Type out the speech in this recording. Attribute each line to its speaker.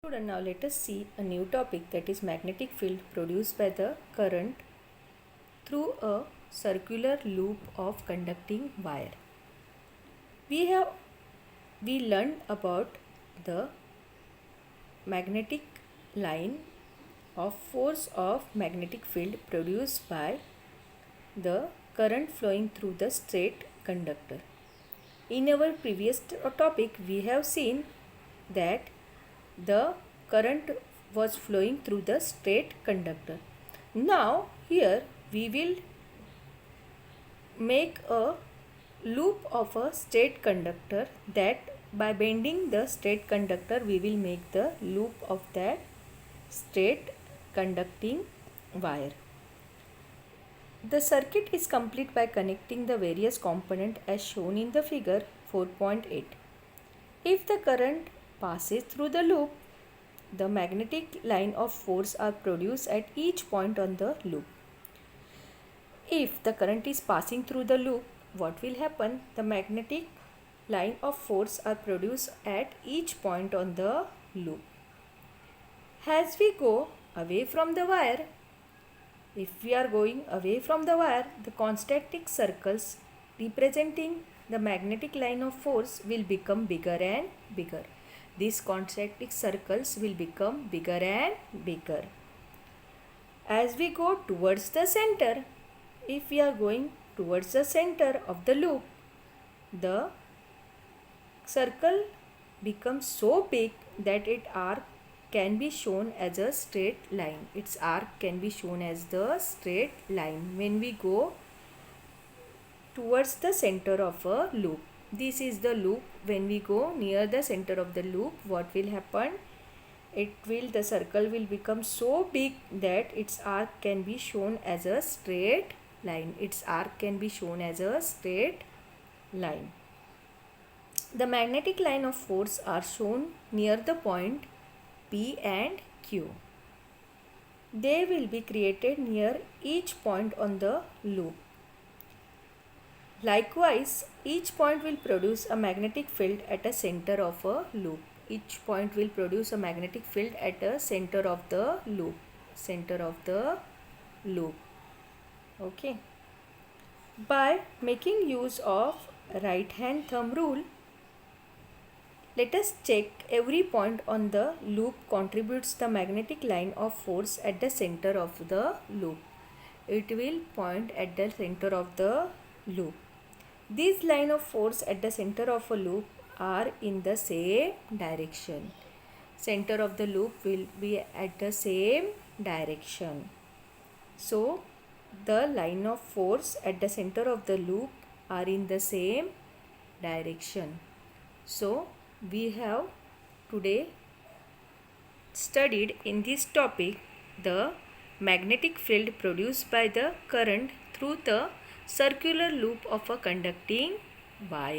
Speaker 1: Student, now let us see a new topic, that is magnetic field produced by the current through a circular loop of conducting wire. We learned about the magnetic line of force of magnetic field produced by the current flowing through the straight conductor. In our previous topic, we have seen that the current was flowing through the straight conductor. Now here we will make a loop of a straight conductor, that by bending the straight conductor we will make the loop of that straight conducting wire. The circuit is complete by connecting the various components as shown in the figure 4.8. If the current passes through the loop, the magnetic line of force are produced at each point on the loop. If the current is passing through the loop, what will happen? The magnetic line of force are produced at each point on the loop. As we go away from the wire, if we are going away from the wire, the concentric circles representing the magnetic line of force will become bigger and bigger. These concentric circles will become bigger and bigger. As we go towards the center, if we are going towards the center of the loop, the circle becomes so big that its arc can be shown as a straight line. Its arc can be shown as the straight line when we go towards the center of a loop. This is the loop. When we go near the center of the loop, what will happen? The circle will become so big that its arc can be shown as a straight line. Its arc can be shown as a straight line. The magnetic line of force are shown near the point P and Q. They will be created near each point on the loop. Likewise, each point will produce a magnetic field at a center of a loop. Each point will produce a magnetic field at a center of the loop. Okay. By making use of right hand thumb rule, let us check every point on the loop contributes the magnetic line of force at the center of the loop. It will point at the center of the loop. These line of force at the center of a loop are in the same direction. Center of the loop will be at the same direction. So, the line of force at the center of the loop are in the same direction. So, we have today studied in this topic the magnetic field produced by the current through the circular loop of a conducting wire.